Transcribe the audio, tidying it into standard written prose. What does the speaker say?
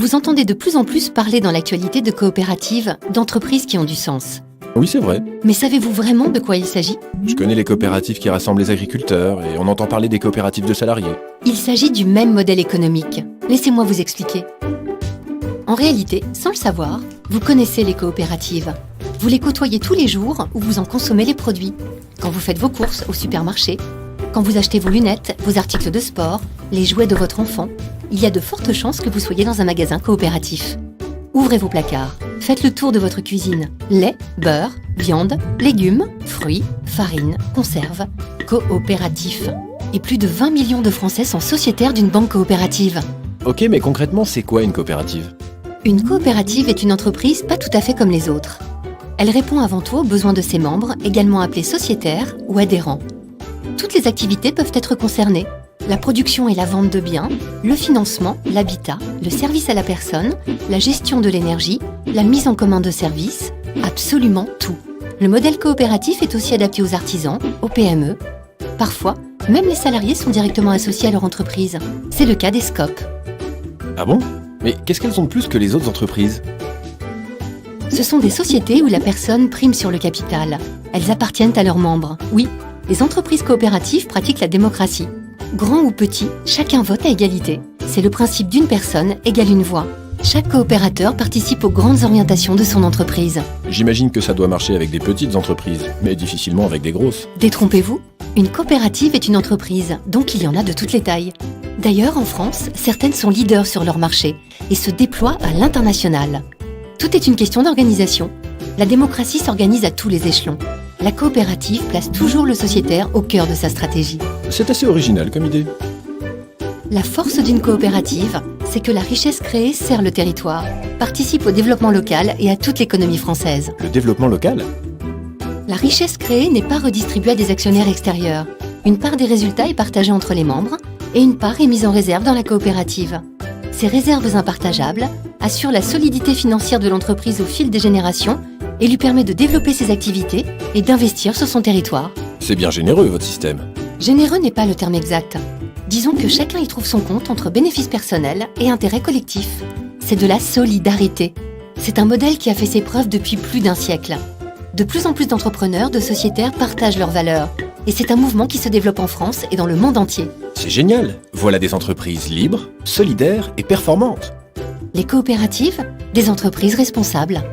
Vous entendez de plus en plus parler dans l'actualité de coopératives, d'entreprises qui ont du sens. Oui, c'est vrai. Mais savez-vous vraiment de quoi il s'agit ? Je connais les coopératives qui rassemblent les agriculteurs et on entend parler des coopératives de salariés. Il s'agit du même modèle économique. Laissez-moi vous expliquer. En réalité, sans le savoir, vous connaissez les coopératives. Vous les côtoyez tous les jours ou vous en consommez les produits. Quand vous faites vos courses au supermarché, quand vous achetez vos lunettes, vos articles de sport, les jouets de votre enfant, il y a de fortes chances que vous soyez dans un magasin coopératif. Ouvrez vos placards, faites le tour de votre cuisine. Lait, beurre, viande, légumes, fruits, farine, conserves, coopératif. Et plus de 20 millions de Français sont sociétaires d'une banque coopérative. Ok, mais concrètement, c'est quoi une coopérative ? Une coopérative est une entreprise pas tout à fait comme les autres. Elle répond avant tout aux besoins de ses membres, également appelés sociétaires ou adhérents. Toutes les activités peuvent être concernées. La production et la vente de biens, le financement, l'habitat, le service à la personne, la gestion de l'énergie, la mise en commun de services, absolument tout. Le modèle coopératif est aussi adapté aux artisans, aux PME. Parfois, même les salariés sont directement associés à leur entreprise. C'est le cas des SCOP. Ah bon ? Mais qu'est-ce qu'elles ont de plus que les autres entreprises ? Ce sont des sociétés où la personne prime sur le capital. Elles appartiennent à leurs membres. Oui, les entreprises coopératives pratiquent la démocratie. Grand ou petit, chacun vote à égalité. C'est le principe d'une personne égale une voix. Chaque coopérateur participe aux grandes orientations de son entreprise. J'imagine que ça doit marcher avec des petites entreprises, mais difficilement avec des grosses. Détrompez-vous, une coopérative est une entreprise, donc il y en a de toutes les tailles. D'ailleurs, en France, certaines sont leaders sur leur marché et se déploient à l'international. Tout est une question d'organisation. La démocratie s'organise à tous les échelons. La coopérative place toujours le sociétaire au cœur de sa stratégie. C'est assez original comme idée. La force d'une coopérative, c'est que la richesse créée sert le territoire, participe au développement local et à toute l'économie française. Le développement local ? La richesse créée n'est pas redistribuée à des actionnaires extérieurs. Une part des résultats est partagée entre les membres et une part est mise en réserve dans la coopérative. Ces réserves impartageables assurent la solidité financière de l'entreprise au fil des générations et lui permet de développer ses activités et d'investir sur son territoire. C'est bien généreux, votre système. Généreux n'est pas le terme exact. Disons que chacun y trouve son compte entre bénéfices personnels et intérêts collectifs. C'est de la solidarité. C'est un modèle qui a fait ses preuves depuis plus d'un siècle. De plus en plus d'entrepreneurs, de sociétaires partagent leurs valeurs. Et c'est un mouvement qui se développe en France et dans le monde entier. C'est génial. Voilà des entreprises libres, solidaires et performantes. Les coopératives, des entreprises responsables.